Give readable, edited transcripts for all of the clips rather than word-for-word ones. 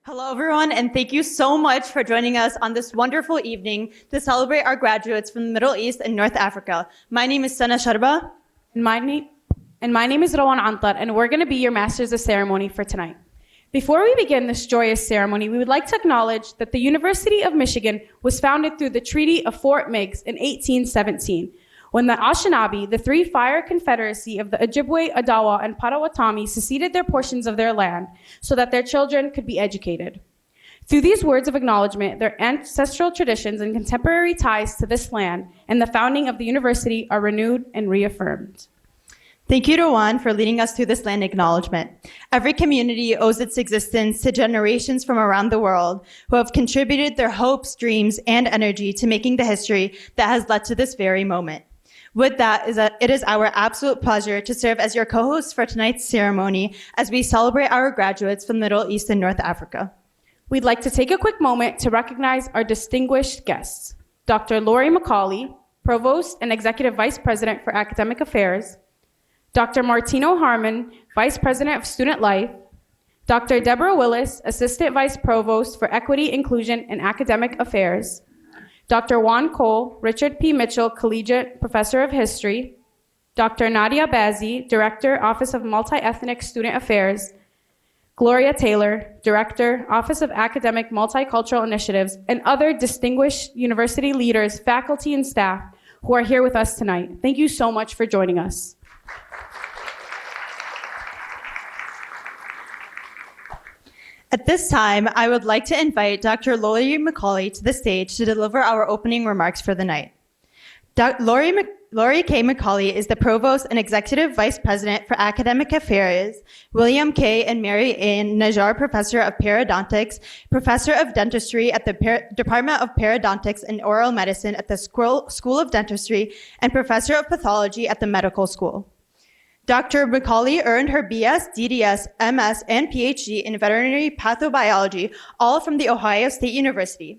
Hello, everyone, and thank you so much for joining us on this wonderful evening to celebrate our graduates from the Middle East and North Africa. My name is Sana Sharba. And my name is Rawan Antar, and we're going to be your Masters of Ceremony for tonight. Before we begin this joyous ceremony, we would like to acknowledge that the University of Michigan was founded through the Treaty of Fort Meigs in 1817, when the Anishinaabe, the Three Fire Confederacy of the Ojibwe, Odawa, and Potawatomi seceded their portions of their land so that their children could be educated. Through these words of acknowledgement, their ancestral traditions and contemporary ties to this land and the founding of the university are renewed and reaffirmed. Thank you, Rowan, for leading us through this land acknowledgement. Every community owes its existence to generations from around the world who have contributed their hopes, dreams, and energy to making the history that has led to this very moment. With that, it is our absolute pleasure to serve as your co-host for tonight's ceremony as we celebrate our graduates from Middle East and North Africa. We'd like to take a quick moment to recognize our distinguished guests. Dr. Lori McCauley, Provost and Executive Vice President for Academic Affairs, Dr. Martino Harmon, Vice President of Student Life, Dr. Deborah Willis, Assistant Vice Provost for Equity, Inclusion, and Academic Affairs, Dr. Juan Cole, Richard P. Mitchell, Collegiate Professor of History, Dr. Nadia Bazzi, Director, Office of Multi-Ethnic Student Affairs, Gloria Taylor, Director, Office of Academic Multicultural Initiatives, and other distinguished university leaders, faculty, and staff who are here with us tonight. Thank you so much for joining us. At this time, I would like to invite Dr. Lori McCauley to the stage to deliver our opening remarks for the night. Lori K. McCauley is the Provost and Executive Vice President for Academic Affairs, William K. and Mary Ann Najjar Professor of Periodontics, Professor of Dentistry at the Department of Periodontics and Oral Medicine at the School of Dentistry, and Professor of Pathology at the Medical School. Dr. McCauley earned her BS, DDS, MS, and PhD in veterinary pathobiology, all from the Ohio State University.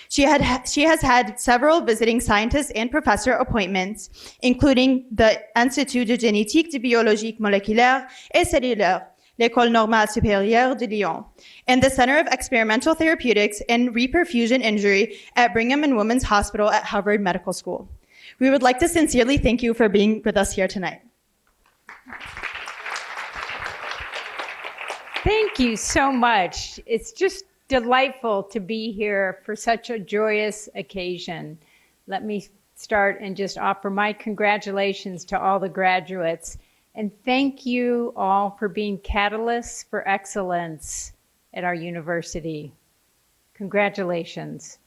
She has had several visiting scientist and professor appointments, including the Institut de Génétique de Biologie Moléculaire et Cellulaire, l'École Normale Supérieure de Lyon, and the Center of Experimental Therapeutics and Reperfusion Injury at Brigham and Women's Hospital at Harvard Medical School. We would like to sincerely thank you for being with us here tonight. Thank you so much. It's just delightful to be here for such a joyous occasion. Let me start and just offer my congratulations to all the graduates. And thank you all for being catalysts for excellence at our university. Congratulations.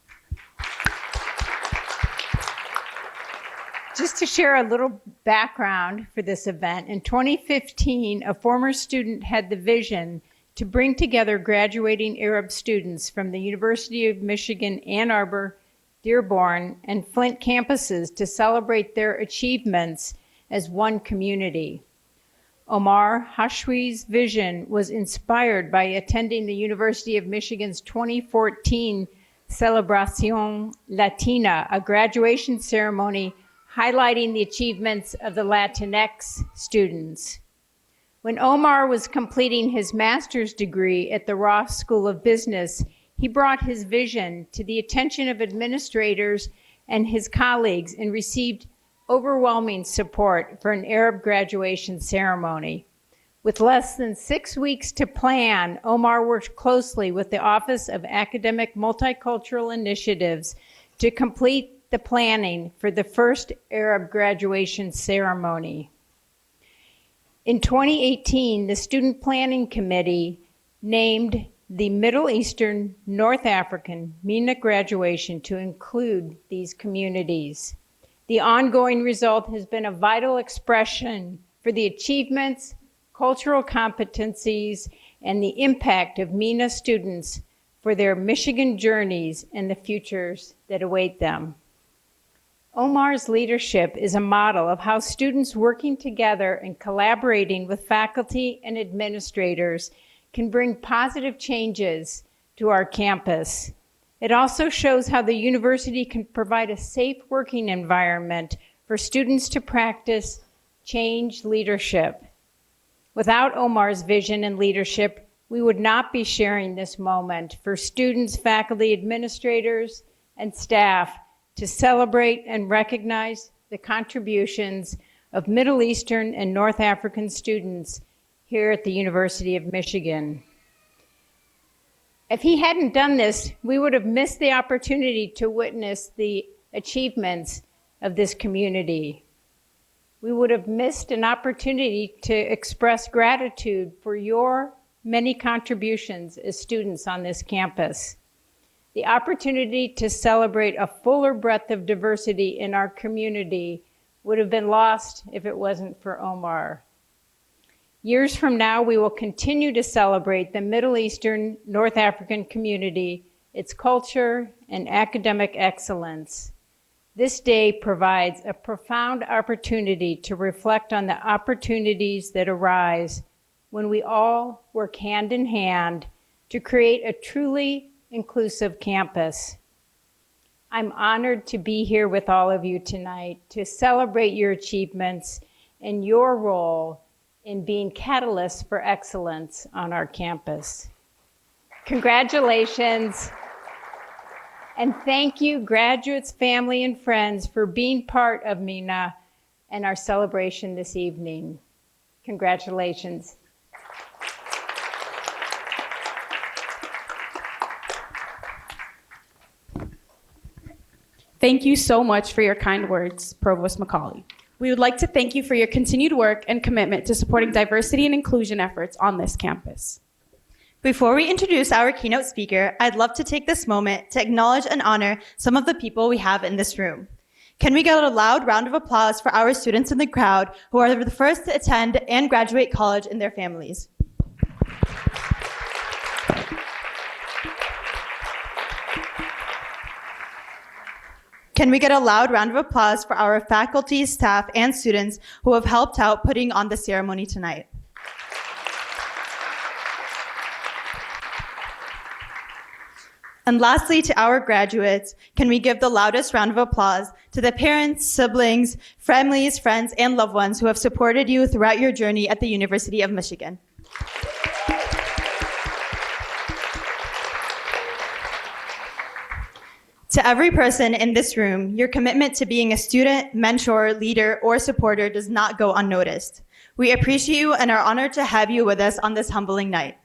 Just to share a little background for this event, in 2015, a former student had the vision to bring together graduating Arab students from the University of Michigan, Ann Arbor, Dearborn, and Flint campuses to celebrate their achievements as one community. Omar Hashwi's vision was inspired by attending the University of Michigan's 2014 Celebración Latina, a graduation ceremony highlighting the achievements of the Latinx students. When Omar was completing his master's degree at the Ross School of Business, he brought his vision to the attention of administrators and his colleagues and received overwhelming support for an Arab graduation ceremony. With less than 6 weeks to plan, Omar worked closely with the Office of Academic Multicultural Initiatives to complete the planning for the first Arab graduation ceremony. In 2018, the Student Planning Committee named the Middle Eastern North African MENA graduation to include these communities. The ongoing result has been a vital expression for the achievements, cultural competencies, and the impact of MENA students for their Michigan journeys and the futures that await them. Omar's leadership is a model of how students working together and collaborating with faculty and administrators can bring positive changes to our campus. It also shows how the university can provide a safe working environment for students to practice change leadership. Without Omar's vision and leadership, we would not be sharing this moment for students, faculty, administrators, and staff to celebrate and recognize the contributions of Middle Eastern and North African students here at the University of Michigan. If he hadn't done this, we would have missed the opportunity to witness the achievements of this community. We would have missed an opportunity to express gratitude for your many contributions as students on this campus. The opportunity to celebrate a fuller breadth of diversity in our community would have been lost if it wasn't for Omar. Years from now, we will continue to celebrate the Middle Eastern North African community, its culture, and academic excellence. This day provides a profound opportunity to reflect on the opportunities that arise when we all work hand in hand to create a truly inclusive campus. I'm honored to be here with all of you tonight to celebrate your achievements and your role in being catalysts for excellence on our campus. Congratulations. And thank you, graduates, family, and friends, for being part of MENA and our celebration this evening. Congratulations. Thank you so much for your kind words, Provost Macaulay. We would like to thank you for your continued work and commitment to supporting diversity and inclusion efforts on this campus. Before we introduce our keynote speaker, I'd love to take this moment to acknowledge and honor some of the people we have in this room. Can we get a loud round of applause for our students in the crowd who are the first to attend and graduate college in their families? Can we get a loud round of applause for our faculty, staff, and students who have helped out putting on the ceremony tonight? And lastly, to our graduates, can we give the loudest round of applause to the parents, siblings, families, friends, and loved ones who have supported you throughout your journey at the University of Michigan? To every person in this room, your commitment to being a student, mentor, leader, or supporter does not go unnoticed. We appreciate you and are honored to have you with us on this humbling night.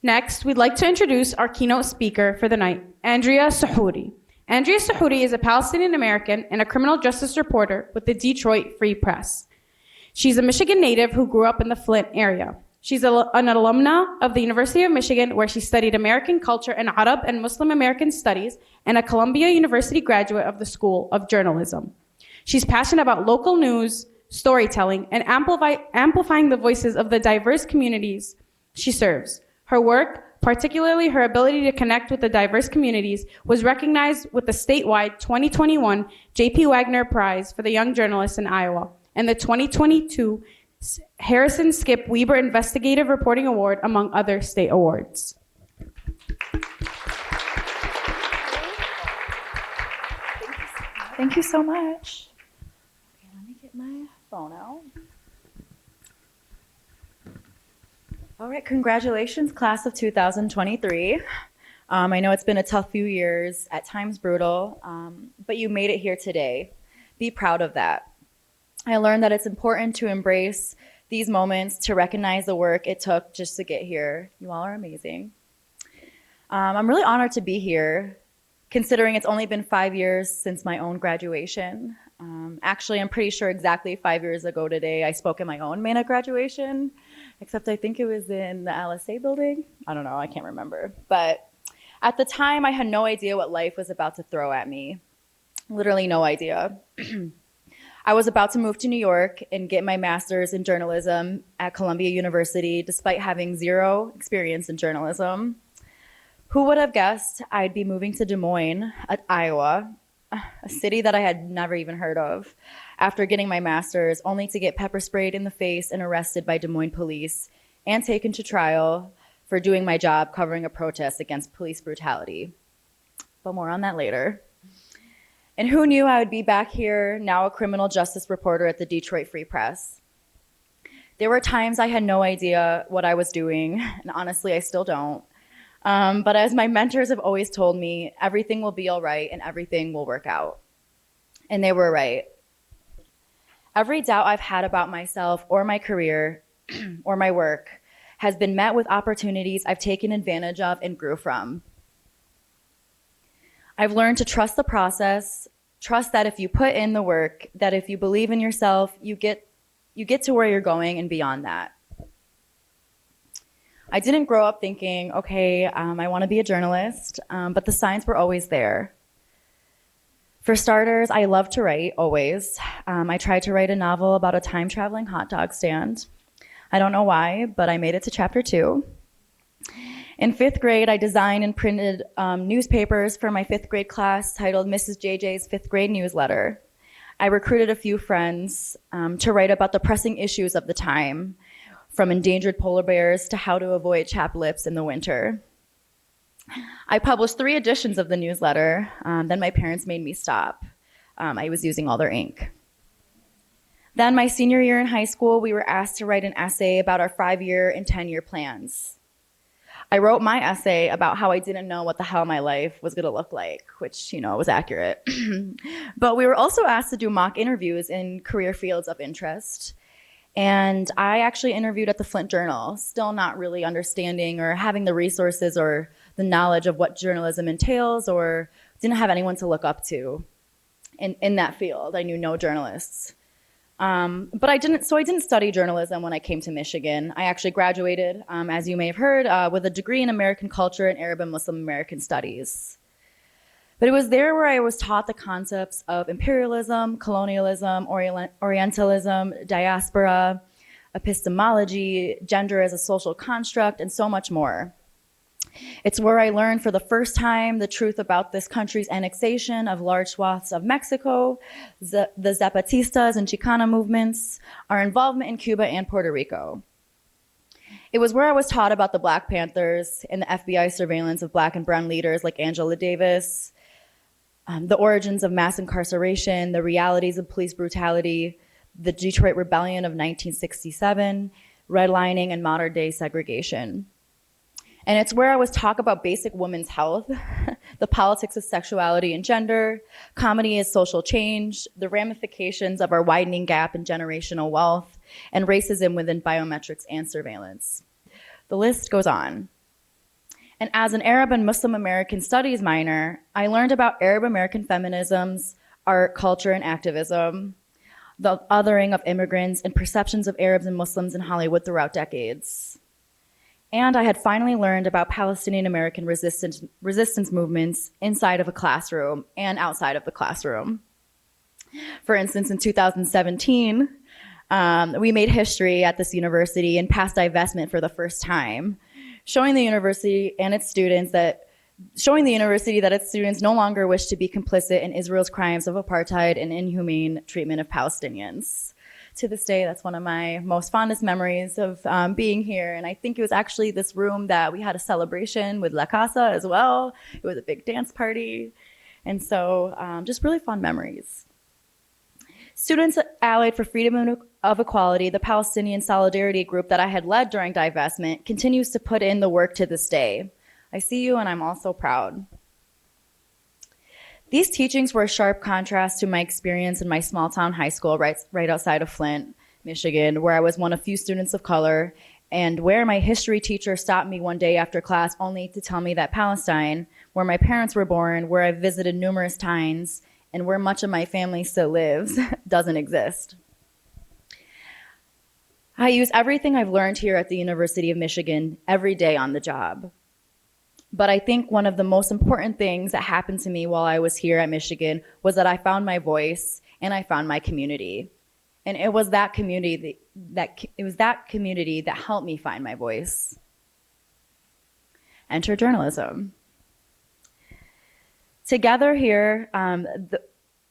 Next, we'd like to introduce our keynote speaker for the night, Andrea Sahouri. Andrea Sahouri is a Palestinian American and a criminal justice reporter with the Detroit Free Press. She's a Michigan native who grew up in the Flint area. She's an alumna of the University of Michigan, where she studied American culture and Arab and Muslim American studies, and a Columbia University graduate of the School of Journalism. She's passionate about local news, storytelling, and amplifying the voices of the diverse communities she serves. Her work, particularly her ability to connect with the diverse communities, was recognized with the statewide 2021 J.P. Wagner Prize for the Young Journalist in Iowa and the 2022 Harrison Skip Weber Investigative Reporting Award, among other state awards. Thank you so much. Okay, let me get my phone out. All right, congratulations, class of 2023. I know it's been a tough few years, at times brutal, but you made it here today. Be proud of that. I learned that it's important to embrace these moments, to recognize the work it took just to get here. You all are amazing. I'm really honored to be here, considering it's only been 5 years since my own graduation. Actually, I'm pretty sure exactly 5 years ago today, I spoke at my own MENA graduation, except I think it was in the LSA building. I don't know, I can't remember. But at the time, I had no idea what life was about to throw at me. Literally no idea. I was about to move to New York and get my master's in journalism at Columbia University, despite having zero experience in journalism. Who would have guessed I'd be moving to Des Moines, Iowa, a city that I had never even heard of, after getting my master's, only to get pepper sprayed in the face and arrested by Des Moines police and taken to trial for doing my job covering a protest against police brutality. But more on that later. And who knew I would be back here, now a criminal justice reporter at the Detroit Free Press. There were times I had no idea what I was doing, and honestly, I still don't. But as my mentors have always told me, everything will be all right and everything will work out. And they were right. Every doubt I've had about myself or my career or my work has been met with opportunities I've taken advantage of and grew from. I've learned to trust the process, trust that if you put in the work, that if you believe in yourself, you get to where you're going and beyond that. I didn't grow up thinking, okay, I want to be a journalist, but the signs were always there. For starters, I love to write, always. I tried to write a novel about a time-traveling hot dog stand. I don't know why, but I made it to chapter 2. In 5th grade, I designed and printed newspapers for my 5th grade class titled Mrs. JJ's 5th grade newsletter. I recruited a few friends to write about the pressing issues of the time, from endangered polar bears to how to avoid chapped lips in the winter. I published 3 editions of the newsletter. Then my parents made me stop. I was using all their ink. Then my senior year in high school, we were asked to write an essay about our 5-year and 10-year plans. I wrote my essay about how I didn't know what the hell my life was gonna look like, which, was accurate. But we were also asked to do mock interviews in career fields of interest. And I actually interviewed at the Flint Journal, still not really understanding or having the resources or the knowledge of what journalism entails, or didn't have anyone to look up to in that field. I knew no journalists. But I didn't study journalism when I came to Michigan. I actually graduated, as you may have heard, with a degree in American culture and Arab and Muslim American studies. But it was there where I was taught the concepts of imperialism, colonialism, Orientalism, diaspora, epistemology, gender as a social construct, and so much more. It's where I learned for the first time the truth about this country's annexation of large swaths of Mexico, the Zapatistas and Chicana movements, our involvement in Cuba and Puerto Rico. It was where I was taught about the Black Panthers and the FBI surveillance of Black and brown leaders like Angela Davis, the origins of mass incarceration, the realities of police brutality, the Detroit Rebellion of 1967, redlining, and modern-day segregation. And it's where I was taught about basic women's health, the politics of sexuality and gender, comedy as social change, the ramifications of our widening gap in generational wealth, and racism within biometrics and surveillance. The list goes on. And as an Arab and Muslim American studies minor, I learned about Arab American feminisms, art, culture, and activism, the othering of immigrants, and perceptions of Arabs and Muslims in Hollywood throughout decades. And I had finally learned about Palestinian American resistance movements inside of a classroom and outside of the classroom. For instance, in 2017, we made history at this university and passed divestment for the first time, showing the university that its students no longer wish to be complicit in Israel's crimes of apartheid and inhumane treatment of Palestinians. To this day, that's one of my most fondest memories of being here. And I think it was actually this room that we had a celebration with La Casa as well. It was a big dance party. And so just really fond memories. Students Allied for Freedom of Equality, the Palestinian solidarity group that I had led during divestment, continues to put in the work to this day. I see you and I'm also proud. These teachings were a sharp contrast to my experience in my small town high school right outside of Flint, Michigan, where I was one of few students of color, and where my history teacher stopped me one day after class only to tell me that Palestine, where my parents were born, where I've visited numerous times, and where much of my family still lives, doesn't exist. I use everything I've learned here at the University of Michigan every day on the job. But I think one of the most important things that happened to me while I was here at Michigan was that I found my voice and I found my community. And it was that community that helped me find my voice. Enter journalism. Together here,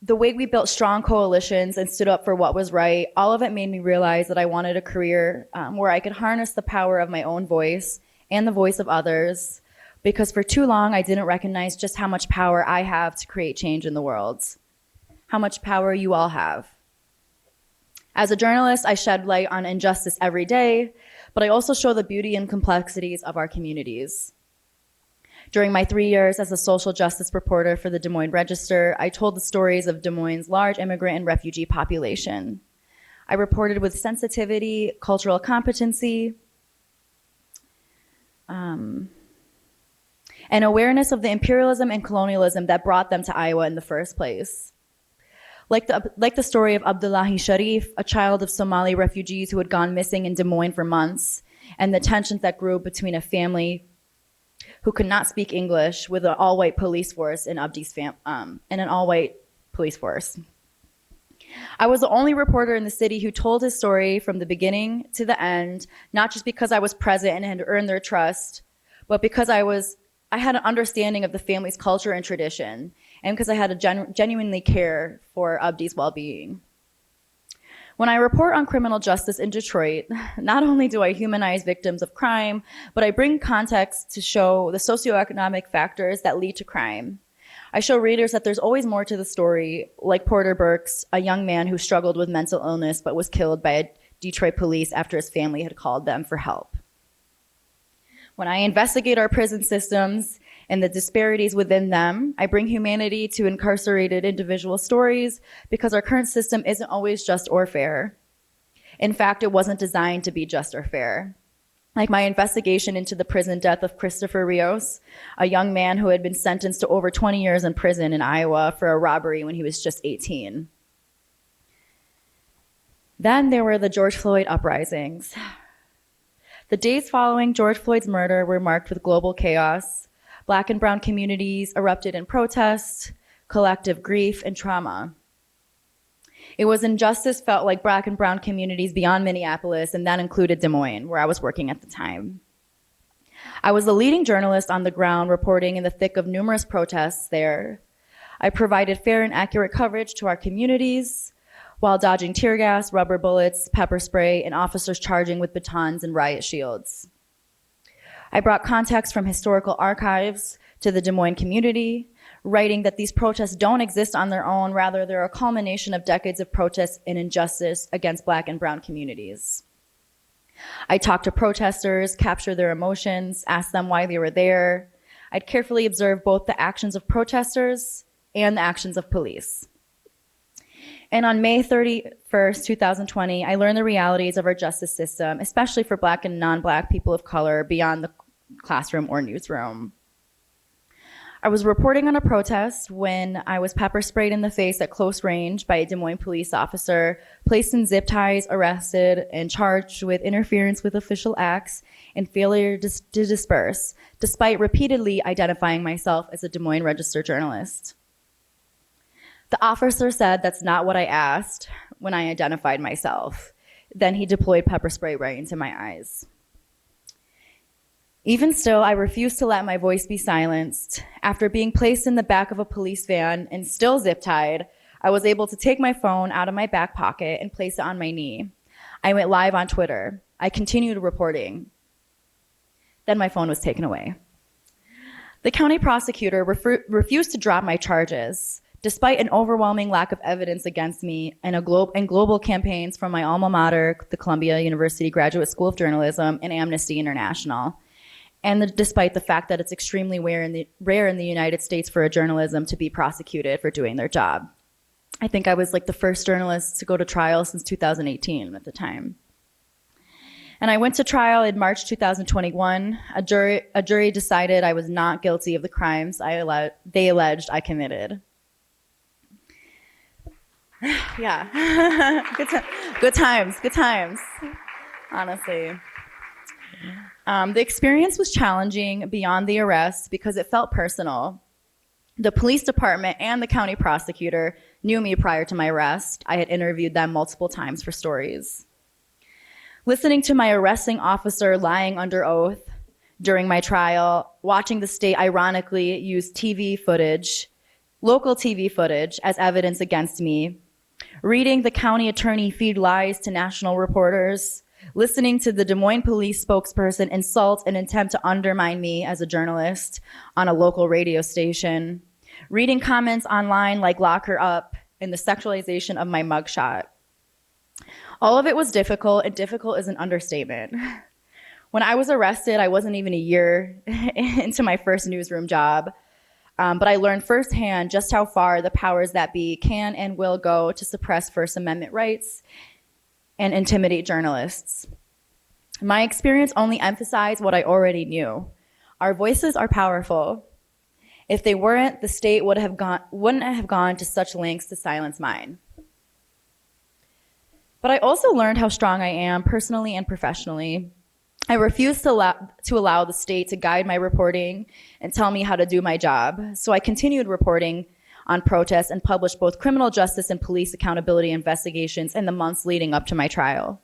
the way we built strong coalitions and stood up for what was right, all of it made me realize that I wanted a career where I could harness the power of my own voice and the voice of others, because for too long I didn't recognize just how much power I have to create change in the world, how much power you all have. As a journalist, I shed light on injustice every day, but I also show the beauty and complexities of our communities. During my 3 years as a social justice reporter for the Des Moines Register, I told the stories of Des Moines' large immigrant and refugee population. I reported with sensitivity, cultural competency, and awareness of the imperialism and colonialism that brought them to Iowa in the first place. Like the story of Abdullahi Sharif, a child of Somali refugees who had gone missing in Des Moines for months, and the tensions that grew between a family who could not speak English with an all-white police force and an all-white police force. I was the only reporter in the city who told his story from the beginning to the end, not just because I was present and had earned their trust, but because I had an understanding of the family's culture and tradition, and because I had a genuinely care for Abdi's well-being. When I report on criminal justice in Detroit, not only do I humanize victims of crime, but I bring context to show the socioeconomic factors that lead to crime. I show readers that there's always more to the story, like Porter Burks, a young man who struggled with mental illness but was killed by Detroit police after his family had called them for help. When I investigate our prison systems and the disparities within them, I bring humanity to incarcerated individual stories because our current system isn't always just or fair. In fact, it wasn't designed to be just or fair. Like my investigation into the prison death of Christopher Rios, a young man who had been sentenced to over 20 years in prison in Iowa for a robbery when he was just 18. Then there were the George Floyd uprisings. The days following George Floyd's murder were marked with global chaos. Black and brown communities erupted in protest, collective grief, and trauma. It was injustice felt like Black and brown communities beyond Minneapolis, and that included Des Moines, where I was working at the time. I was the leading journalist on the ground reporting in the thick of numerous protests there. I provided fair and accurate coverage to our communities while dodging tear gas, rubber bullets, pepper spray, and officers charging with batons and riot shields. I brought context from historical archives to the Des Moines community, writing that these protests don't exist on their own, rather they're a culmination of decades of protests and injustice against Black and brown communities. I talked to protesters, captured their emotions, asked them why they were there. I'd carefully observe both the actions of protesters and the actions of police. And on May 31st, 2020, I learned the realities of our justice system, especially for Black and non-Black people of color beyond the classroom or newsroom. I was reporting on a protest when I was pepper sprayed in the face at close range by a Des Moines police officer, placed in zip ties, arrested, and charged with interference with official acts and failure to disperse, despite repeatedly identifying myself as a Des Moines Register journalist. The officer said that's not what I asked when I identified myself. Then he deployed pepper spray right into my eyes. Even still, I refused to let my voice be silenced. After being placed in the back of a police van and still zip-tied, I was able to take my phone out of my back pocket and place it on my knee. I went live on Twitter. I continued reporting. Then my phone was taken away. The county prosecutor refused to drop my charges, despite an overwhelming lack of evidence against me and global campaigns from my alma mater, the Columbia University Graduate School of Journalism, and Amnesty International. And despite the fact that it's extremely rare in the United States for a journalism to be prosecuted for doing their job. I think I was like the first journalist to go to trial since 2018 at the time. And I went to trial in March 2021. A jury decided I was not guilty of the crimes they alleged I committed. Yeah, good times, honestly. The experience was challenging beyond the arrest because it felt personal. The police department and the county prosecutor knew me prior to my arrest. I had interviewed them multiple times for stories. Listening to my arresting officer lying under oath during my trial, watching the state ironically use local TV footage as evidence against me, reading the county attorney feed lies to national reporters, listening to the Des Moines police spokesperson insult and attempt to undermine me as a journalist on a local radio station, reading comments online like "lock her up" and the sexualization of my mugshot. All of it was difficult, and difficult is an understatement. When I was arrested, I wasn't even a year into my first newsroom job, but I learned firsthand just how far the powers that be can and will go to suppress First Amendment rights and intimidate journalists. My experience only emphasized what I already knew. Our voices are powerful. If they weren't, the state wouldn't have gone to such lengths to silence mine. But I also learned how strong I am personally and professionally. I refused to allow the state to guide my reporting and tell me how to do my job. So I continued reporting on protests and published both criminal justice and police accountability investigations in the months leading up to my trial.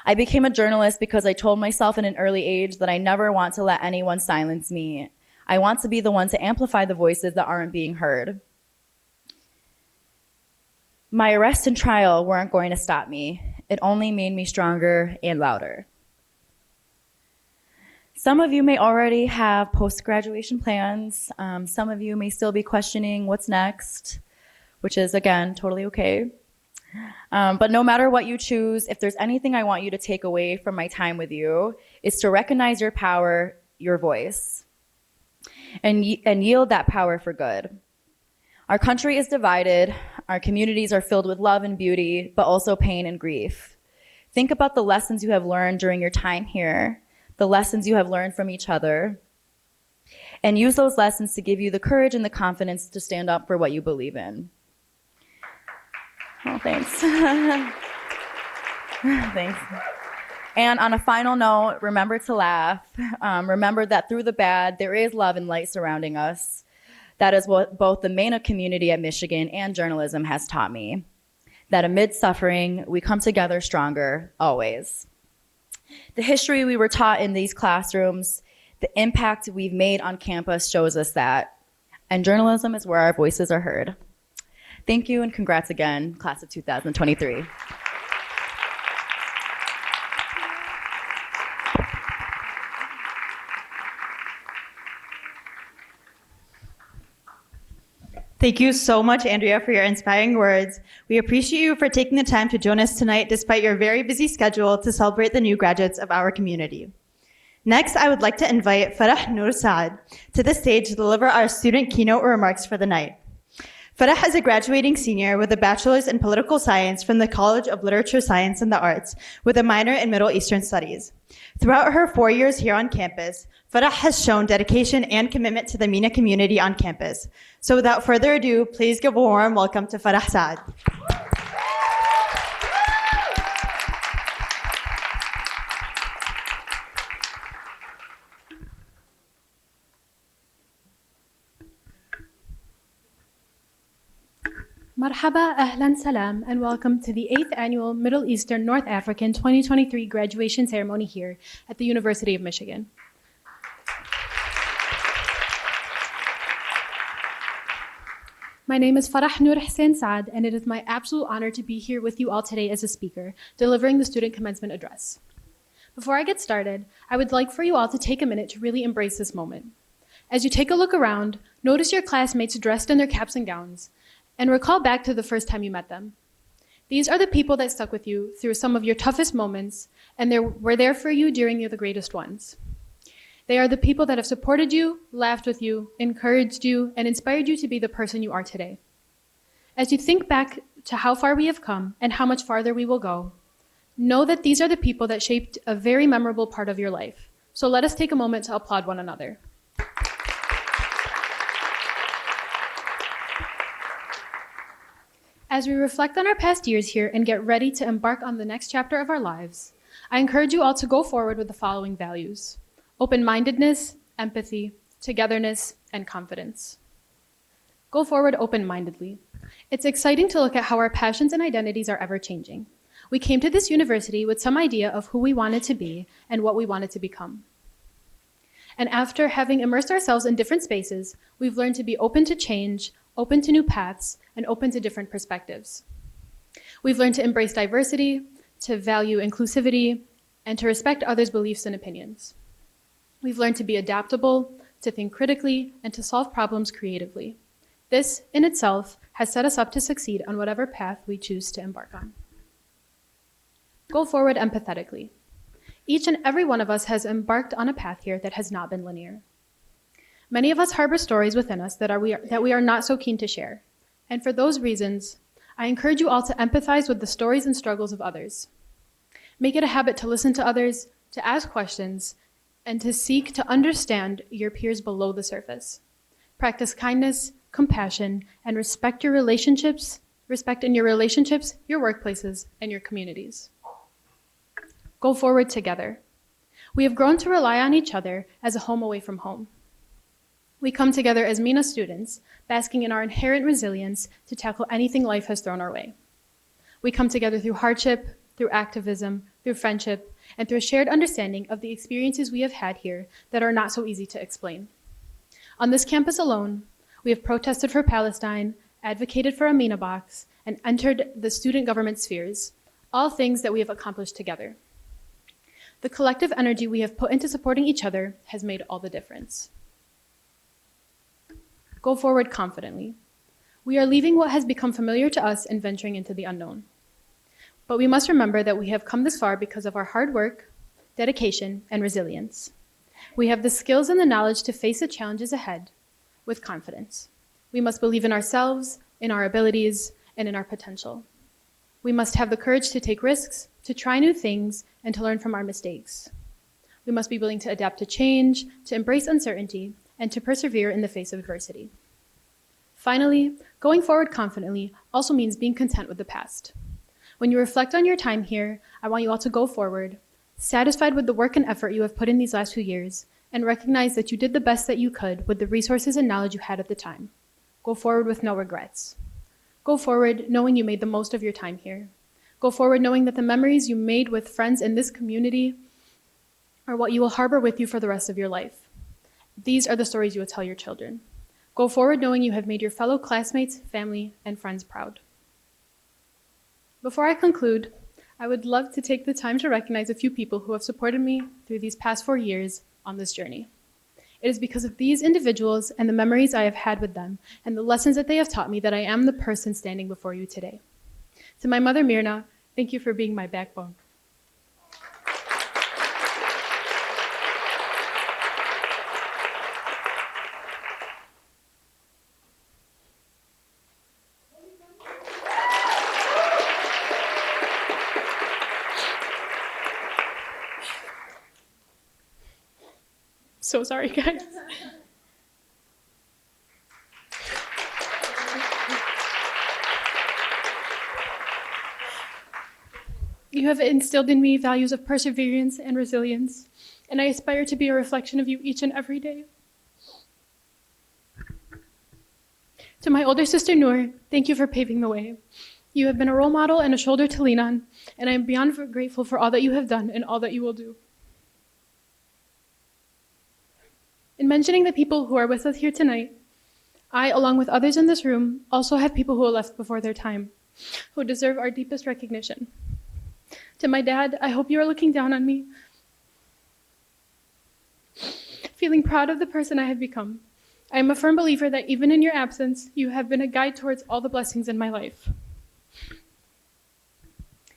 I became a journalist because I told myself in an early age that I never want to let anyone silence me. I want to be the one to amplify the voices that aren't being heard. My arrest and trial weren't going to stop me. It only made me stronger and louder. Some of you may already have post-graduation plans. Some of you may still be questioning what's next, which is, again, totally okay. But no matter what you choose, if there's anything I want you to take away from my time with you, is to recognize your power, your voice, and yield that power for good. Our country is divided. Our communities are filled with love and beauty, but also pain and grief. Think about the lessons you have learned during your time here, the lessons you have learned from each other, and use those lessons to give you the courage and the confidence to stand up for what you believe in. Oh, thanks. Thanks. And on a final note, remember to laugh. Remember that through the bad, there is love and light surrounding us. That is what both the MENA community at Michigan and journalism has taught me. That amid suffering, we come together stronger, always. The history we were taught in these classrooms, the impact we've made on campus shows us that. And journalism is where our voices are heard. Thank you and congrats again, class of 2023. Thank you so much, Andrea, for your inspiring words. We appreciate you for taking the time to join us tonight despite your very busy schedule to celebrate the new graduates of our community. Next, I would like to invite Farah Noor Saad to the stage to deliver our student keynote remarks for the night. Farah is a graduating senior with a bachelor's in political science from the College of Literature, Science, and the Arts with a minor in Middle Eastern Studies. Throughout her 4 years here on campus, Farah has shown dedication and commitment to the MENA community on campus. So without further ado, please give a warm welcome to Farah Saad. Marhaba, ahlan, salam, and welcome to the 8th Annual Middle Eastern North African 2023 graduation ceremony here at the University of Michigan. My name is Farah Noor Hussein Saad, and it is my absolute honor to be here with you all today as a speaker, delivering the student commencement address. Before I get started, I would like for you all to take a minute to really embrace this moment. As you take a look around, notice your classmates dressed in their caps and gowns, and recall back to the first time you met them. These are the people that stuck with you through some of your toughest moments, and they were there for you during the greatest ones. They are the people that have supported you, laughed with you, encouraged you, and inspired you to be the person you are today. As you think back to how far we have come and how much farther we will go, know that these are the people that shaped a very memorable part of your life. So let us take a moment to applaud one another. As we reflect on our past years here and get ready to embark on the next chapter of our lives, I encourage you all to go forward with the following values: open-mindedness, empathy, togetherness, and confidence. Go forward open-mindedly. It's exciting to look at how our passions and identities are ever changing. We came to this university with some idea of who we wanted to be and what we wanted to become. And after having immersed ourselves in different spaces, we've learned to be open to change, open to new paths, and open to different perspectives. We've learned to embrace diversity, to value inclusivity, and to respect others' beliefs and opinions. We've learned to be adaptable, to think critically, and to solve problems creatively. This, in itself, has set us up to succeed on whatever path we choose to embark on. Go forward empathetically. Each and every one of us has embarked on a path here that has not been linear. Many of us harbor stories within us that we are not so keen to share. And for those reasons, I encourage you all to empathize with the stories and struggles of others. Make it a habit to listen to others, to ask questions, and to seek to understand your peers below the surface. Practice kindness, compassion, and respect in your relationships, your workplaces, and your communities. Go forward together. We have grown to rely on each other as a home away from home. We come together as MENA students, basking in our inherent resilience to tackle anything life has thrown our way. We come together through hardship, through activism, through friendship, and through a shared understanding of the experiences we have had here that are not so easy to explain. On this campus alone, we have protested for Palestine, advocated for a MENA box, and entered the student government spheres, all things that we have accomplished together. The collective energy we have put into supporting each other has made all the difference. Go forward confidently. We are leaving what has become familiar to us and venturing into the unknown. But we must remember that we have come this far because of our hard work, dedication, and resilience. We have the skills and the knowledge to face the challenges ahead with confidence. We must believe in ourselves, in our abilities, and in our potential. We must have the courage to take risks, to try new things, and to learn from our mistakes. We must be willing to adapt to change, to embrace uncertainty, and to persevere in the face of adversity. Finally, going forward confidently also means being content with the past. When you reflect on your time here, I want you all to go forward, satisfied with the work and effort you have put in these last few years, and recognize that you did the best that you could with the resources and knowledge you had at the time. Go forward with no regrets. Go forward knowing you made the most of your time here. Go forward knowing that the memories you made with friends in this community are what you will harbor with you for the rest of your life. These are the stories you will tell your children. Go forward knowing you have made your fellow classmates, family, and friends proud. Before I conclude, I would love to take the time to recognize a few people who have supported me through these past 4 years on this journey. It is because of these individuals and the memories I have had with them and the lessons that they have taught me that I am the person standing before you today. To my mother, Mirna, thank you for being my backbone. So sorry, guys. You have instilled in me values of perseverance and resilience, and I aspire to be a reflection of you each and every day. To my older sister, Noor, thank you for paving the way. You have been a role model and a shoulder to lean on, and I am beyond grateful for all that you have done and all that you will do. In mentioning the people who are with us here tonight, I, along with others in this room, also have people who left before their time, who deserve our deepest recognition. To my dad, I hope you are looking down on me, feeling proud of the person I have become. I am a firm believer that even in your absence, you have been a guide towards all the blessings in my life.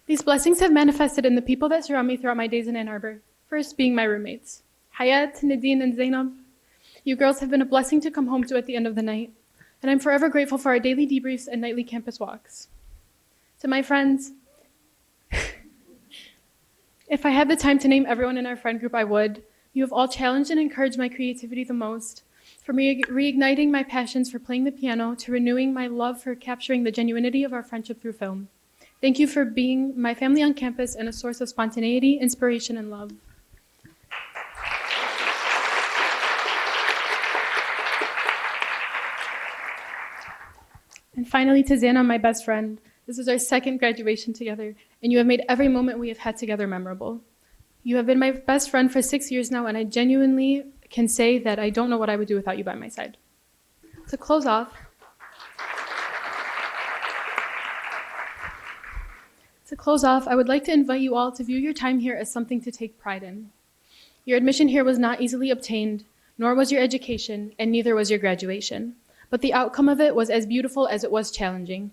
These blessings have manifested in the people that surround me throughout my days in Ann Arbor, first being my roommates, Hayat, Nadine, and Zainab. You girls have been a blessing to come home to at the end of the night, and I'm forever grateful for our daily debriefs and nightly campus walks. To my friends, if I had the time to name everyone in our friend group, I would. You have all challenged and encouraged my creativity the most, from reigniting my passions for playing the piano to renewing my love for capturing the genuinity of our friendship through film. Thank you for being my family on campus and a source of spontaneity, inspiration, and love. And finally, to Zana, my best friend, this is our second graduation together, and you have made every moment we have had together memorable. You have been my best friend for 6 years now, and I genuinely can say that I don't know what I would do without you by my side. To close off, I would like to invite you all to view your time here as something to take pride in. Your admission here was not easily obtained, nor was your education, and neither was your graduation. But the outcome of it was as beautiful as it was challenging.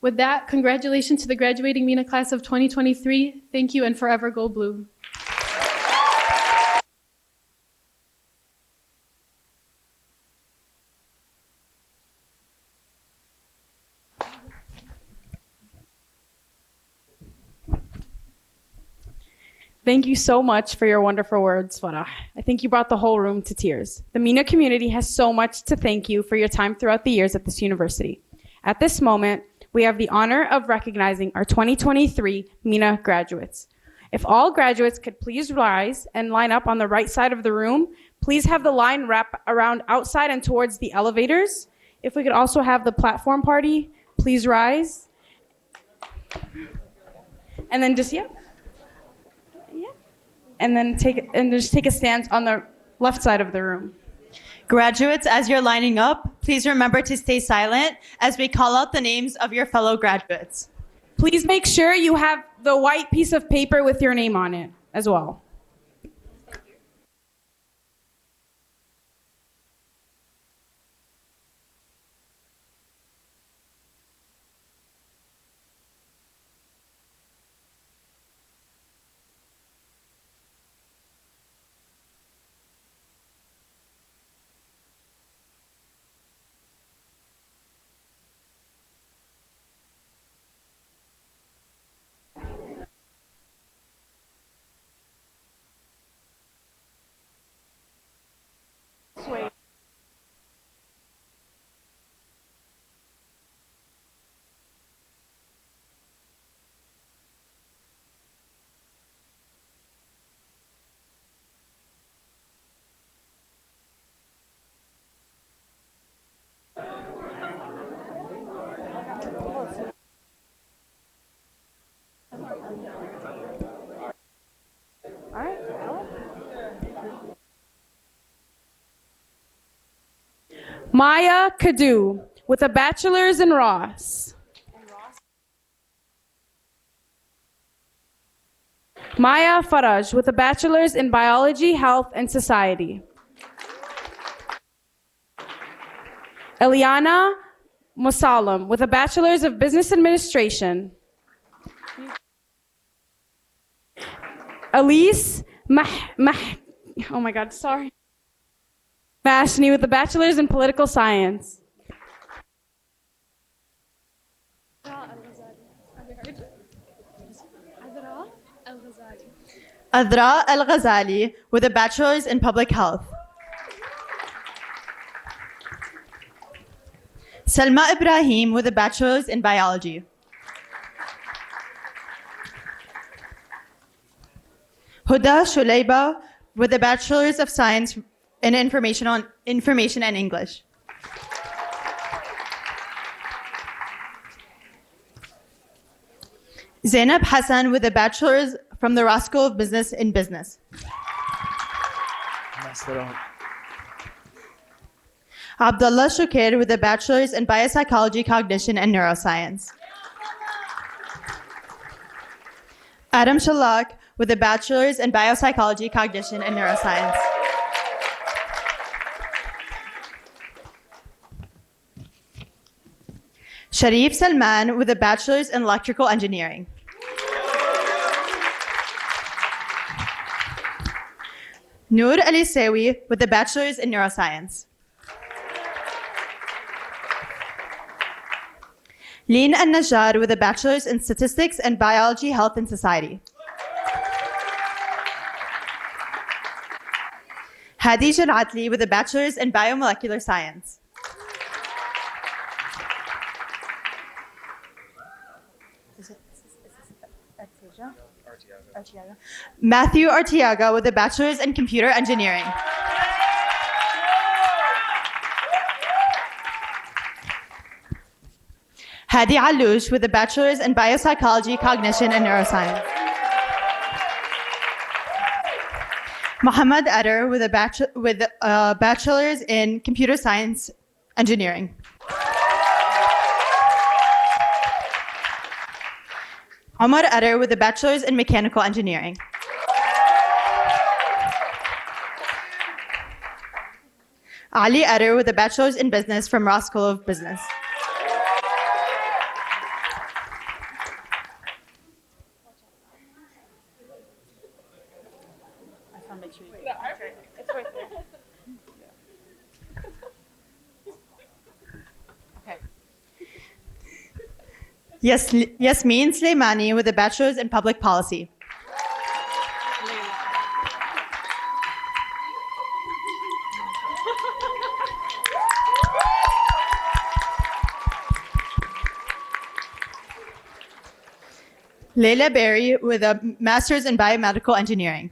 With that, congratulations to the graduating MENA class of 2023. Thank you and forever go blue. Thank you so much for your wonderful words, Farah. I think you brought the whole room to tears. The MENA community has so much to thank you for your time throughout the years at this university. At this moment, we have the honor of recognizing our 2023 MENA graduates. If all graduates could please rise and line up on the right side of the room, please have the line wrap around outside and towards the elevators. If we could also have the platform party, please rise. And then just, and then just take a stance on the left side of the room. Graduates, as you're lining up, please remember to stay silent as we call out the names of your fellow graduates. Please make sure you have the white piece of paper with your name on it as well. Maya Kadu with a bachelor's in Ross. Maya Faraj with a bachelor's in biology, health, and society. Eliana Musalam with a bachelor's of business administration. Elise Mashni with a bachelor's in political science. Adra Al-Ghazali with a bachelor's in public health. Salma Ibrahim with a bachelor's in biology. Huda Shuleiba with a bachelor's of science in information and English. Zainab Hassan with a bachelor's from the Ross School of Business in Business. Abdullah Shukir with a bachelor's in biopsychology, cognition, and neuroscience. Adam Shalak with a bachelor's in biopsychology, cognition, and neuroscience. Sharif Salman with a bachelor's in electrical engineering. Noor Alisawi with a bachelor's in neuroscience. Leen Al-Najjar with a bachelor's in statistics and biology, health, and society. Hadi Janatli with a bachelor's in biomolecular science. Matthew Artiaga with a bachelor's in computer engineering. Hadi Aloush with a bachelor's in biopsychology, cognition, and neuroscience. Muhammad Eder with a bachelor's in computer science engineering. Omar Eder with a bachelor's in mechanical engineering. Ali Eder with a bachelor's in business from Ross School of Business. Yasmin Sleimani with a bachelor's in public policy. Leila Berry with a master's in biomedical engineering.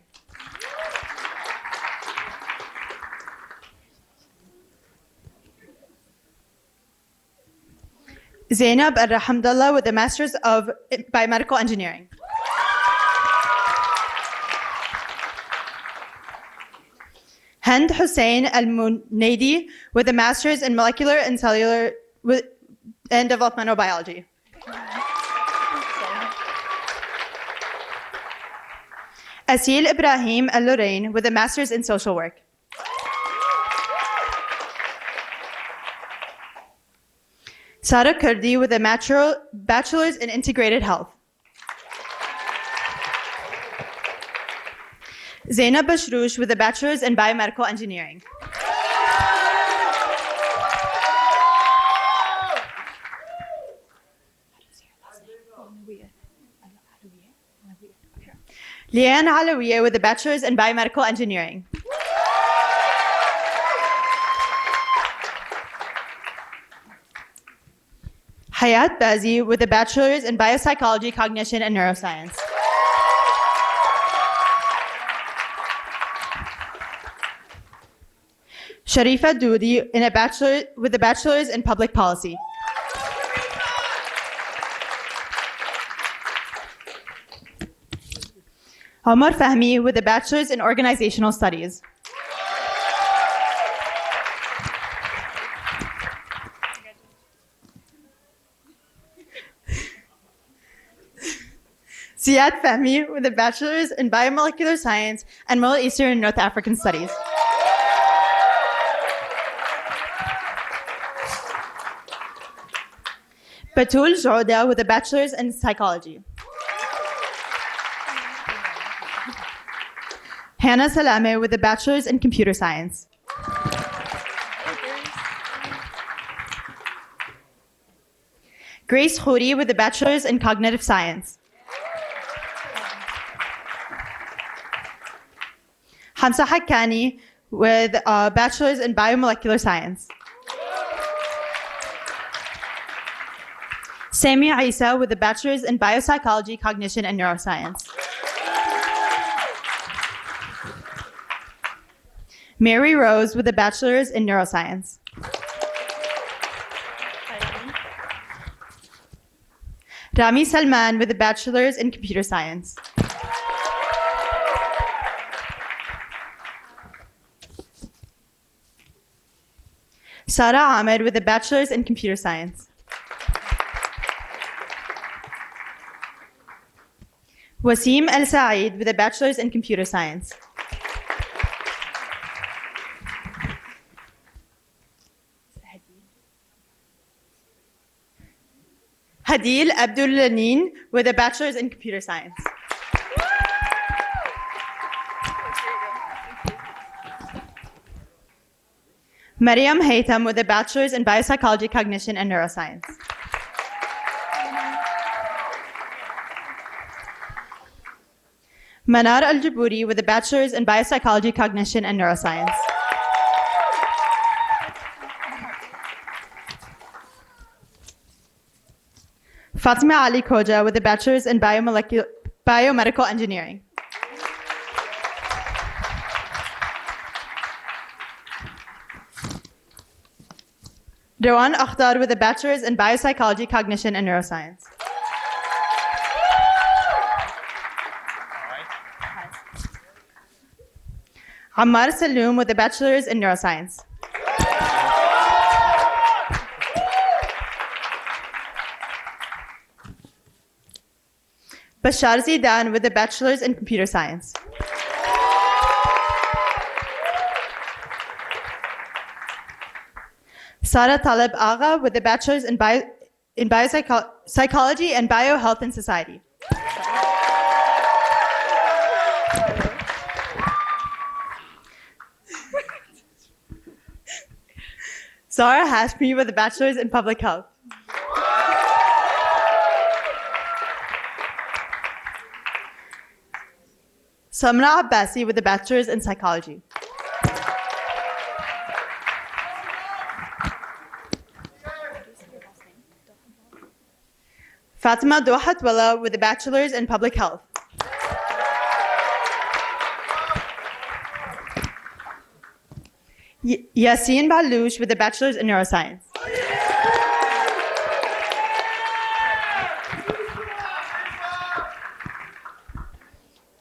Zainab Al-Hamdallah with a master's of biomedical engineering. Hind Hussein Al-Munaidi with a master's in molecular and cellular and developmental biology. Asil Ibrahim Al-Lorraine with a master's in social work. Sara Kurdi with a bachelor's in integrated health. Zainab Bashroush with a bachelor's in biomedical engineering. Liane Alawiya with a bachelor's in biomedical engineering. Hayat Bazi with a bachelor's in biopsychology, cognition, and neuroscience. Sharifa Doudi with a bachelor's in public policy. Omar Fahmi with a bachelor's in organizational studies. Ziad Fahmi with a bachelor's in biomolecular science and Middle Eastern and North African studies. Batul Jorda with a bachelor's in psychology. Hannah Salame with a bachelor's in computer science. Grace Khoury with a bachelor's in cognitive science. Hamza Haqqani with a bachelor's in biomolecular science. Sami Isa with a bachelor's in biopsychology, cognition, and neuroscience. Mary Rose with a bachelor's in neuroscience. Rami Salman with a bachelor's in computer science. Sara Ahmed with a bachelor's in computer science. Wasim El Saeed with a bachelor's in computer science. Hadil Abdul Lanin with a bachelor's in computer science. Mariam Haytham with a bachelor's in biopsychology, cognition, and neuroscience. Manar Al-Jabouri with a bachelor's in biopsychology, cognition, and neuroscience. Fatima Ali Khoja with a bachelor's in biomedical engineering. Rawan Akhtar with a bachelor's in biopsychology, cognition, and neuroscience. Ammar Saloom with a bachelor's in neuroscience. Bashar Zidan with a bachelor's in computer science. Sara Talib Agha with a bachelor's in psychology and biohealth and society. Zara Hashmi with a bachelor's in public health. Samna Abbasi with a bachelor's in psychology. Fatima Dohatwala with a bachelor's in public health. Yassine Balush with a bachelor's in neuroscience.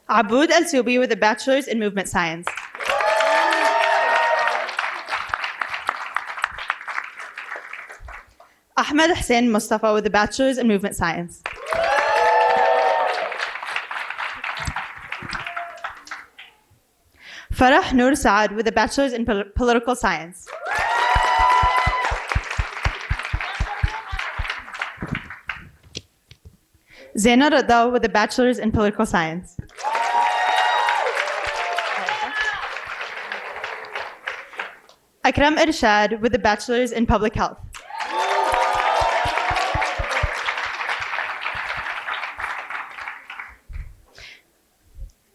Aboud Al-Soubi with a bachelor's in movement science. Ahmed Hussein Mustafa with a bachelor's in movement science. Farah Noor Saad with a bachelor's in political science. Zaina Rada with a bachelor's in political science. Akram Irshad with a bachelor's in public health.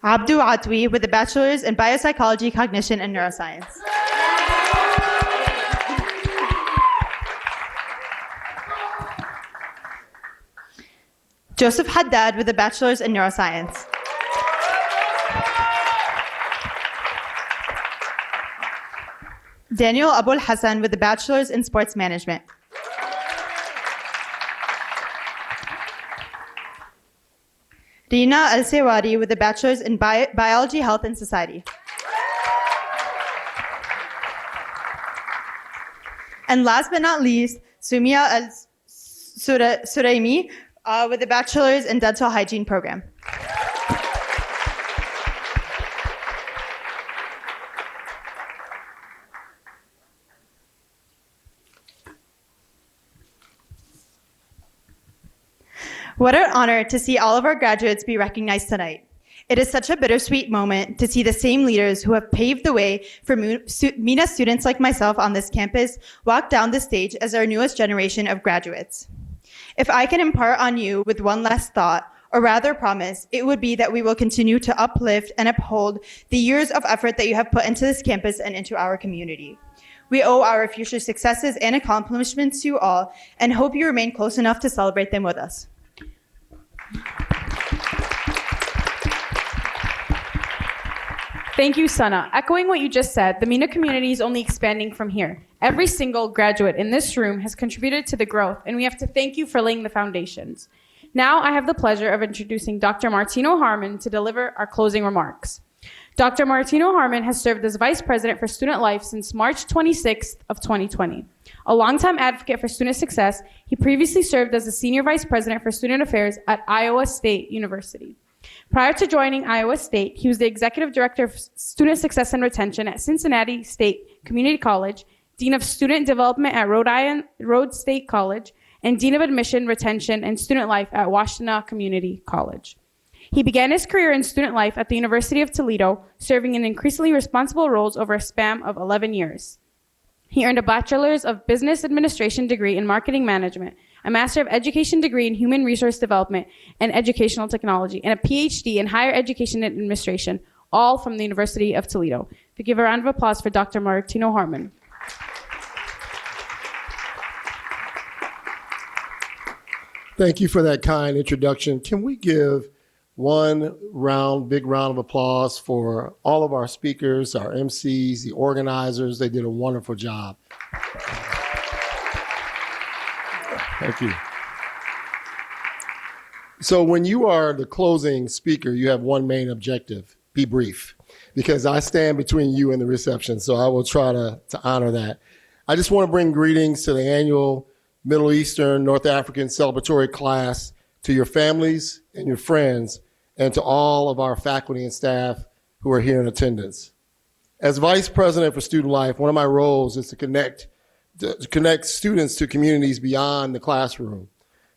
Abdu Atwi with a bachelor's in biopsychology, cognition, and neuroscience. Joseph Haddad with a bachelor's in neuroscience. Daniel Abul Hassan with a bachelor's in sports management. Rina Al-Sewari with a bachelor's in biology, health, and society. And last but not least, Sumia Al-Suraimi with a bachelor's in dental hygiene program. What an honor to see all of our graduates be recognized tonight. It is such a bittersweet moment to see the same leaders who have paved the way for MENA students like myself on this campus walk down the stage as our newest generation of graduates. If I can impart on you with one last thought, or rather promise, it would be that we will continue to uplift and uphold the years of effort that you have put into this campus and into our community. We owe our future successes and accomplishments to you all and hope you remain close enough to celebrate them with us. Thank you, Sana. Echoing what you just said, the MENA community is only expanding from here. Every single graduate in this room has contributed to the growth, and we have to thank you for laying the foundations. Now I have the pleasure of introducing Dr. Martino Harmon to deliver our closing remarks. Dr. Martino Harmon has served as Vice President for Student Life since March 26th of 2020. A longtime advocate for student success, he previously served as the Senior Vice President for Student Affairs at Iowa State University. Prior to joining Iowa State, he was the Executive Director of Student Success and Retention at Cincinnati State Community College, Dean of Student Development at Rhodes State College, and Dean of Admission, Retention, and Student Life at Washtenaw Community College. He began his career in student life at the University of Toledo, serving in increasingly responsible roles over a span of 11 years. He earned a Bachelor's of Business Administration degree in Marketing Management, a Master of Education degree in Human Resource Development and Educational Technology, and a PhD in Higher Education and Administration, all from the University of Toledo. To give a round of applause for Dr. Martino Harmon. Thank you for that kind introduction. Can we give one big round of applause for all of our speakers, our MCs, the organizers? They did a wonderful job. Thank you. So when you are the closing speaker, you have one main objective: be brief, because I stand between you and the reception, so I will try to honor that. I just want to bring greetings to the annual Middle Eastern, North African celebratory class, to your families and your friends, and to all of our faculty and staff who are here in attendance. As Vice President for Student Life, one of my roles is to connect students to communities beyond the classroom,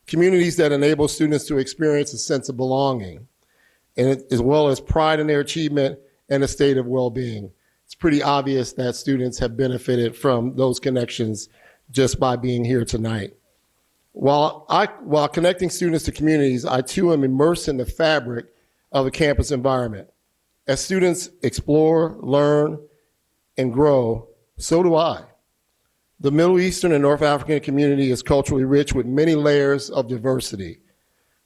communities that enable students to experience a sense of belonging, and as well as pride in their achievement and a state of well-being. It's pretty obvious that students have benefited from those connections just by being here tonight. While connecting students to communities, I too am immersed in the fabric of a campus environment. As students explore, learn, and grow, so do I. The Middle Eastern and North African community is culturally rich with many layers of diversity.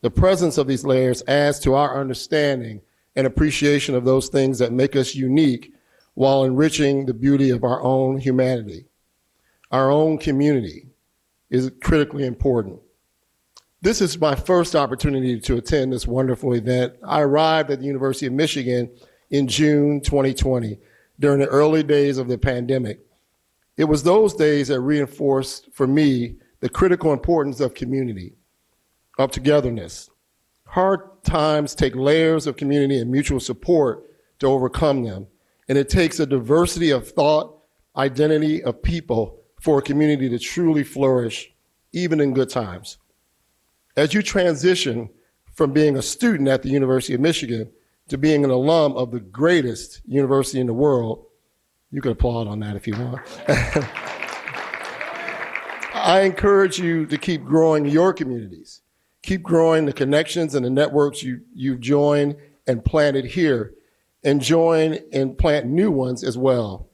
The presence of these layers adds to our understanding and appreciation of those things that make us unique while enriching the beauty of our own humanity. Our own community is critically important. This is my first opportunity to attend this wonderful event. I arrived at the University of Michigan in June 2020 during the early days of the pandemic. It was those days that reinforced for me the critical importance of community, of togetherness. Hard times take layers of community and mutual support to overcome them, and it takes a diversity of thought, identity of people for a community to truly flourish, even in good times. As you transition from being a student at the University of Michigan to being an alum of the greatest university in the world, you can applaud on that if you want. I encourage you to keep growing your communities, keep growing the connections and the networks you've joined and planted here, and join and plant new ones as well.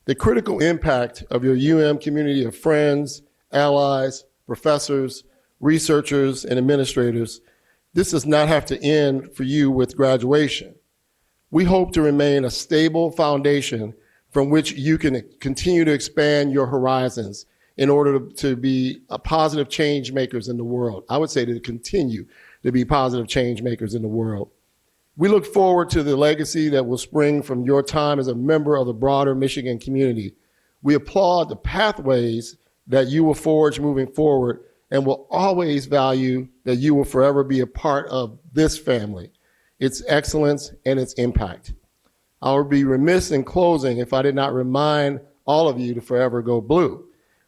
The critical impact of your community of friends, allies, professors, researchers, and administrators, this does not have to end for you with graduation. We hope to remain a stable foundation from which you can continue to expand your horizons in order to be a positive change makers in the world. I would say to continue to be positive change makers in the world. We look forward to the legacy that will spring from your time as a member of the broader Michigan community. We applaud the pathways that you will forge moving forward and will always value that you will forever be a part of this family, its excellence and its impact. I would be remiss in closing if I did not remind all of you to forever go blue.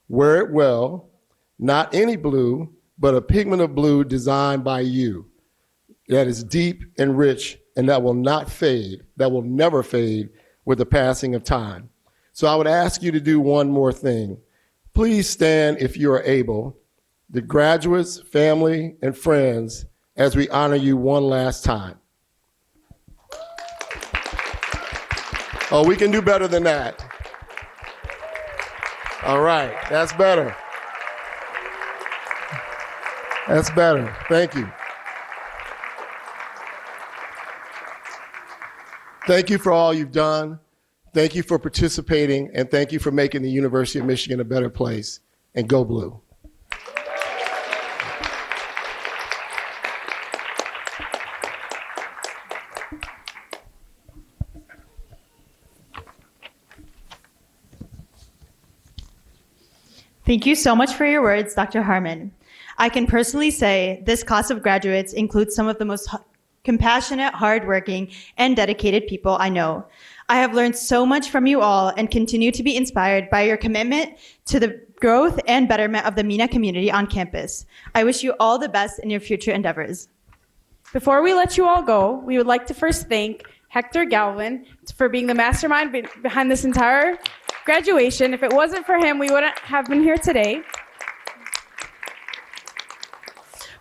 Wear it well, not any blue, but a pigment of blue designed by you that is deep and rich and that will not fade, that will never fade with the passing of time. So I would ask you to do one more thing. Please stand if you are able, the graduates, family, and friends, as we honor you one last time. Oh, we can do better than that. All right, that's better. That's better. Thank you. Thank you for all you've done. Thank you for participating, and thank you for making the University of Michigan a better place. And go blue. Thank you so much for your words, Dr. Harmon. I can personally say this class of graduates includes some of the most compassionate, hardworking, and dedicated people I know. I have learned so much from you all and continue to be inspired by your commitment to the growth and betterment of the MENA community on campus. I wish you all the best in your future endeavors. Before we let you all go, we would like to first thank Hector Galvin for being the mastermind behind this entire graduation. If it wasn't for him, we wouldn't have been here today.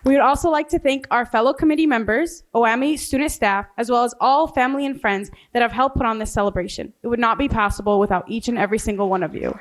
We would also like to thank our fellow committee members, OAMI student staff, as well as all family and friends that have helped put on this celebration. It would not be possible without each and every single one of you.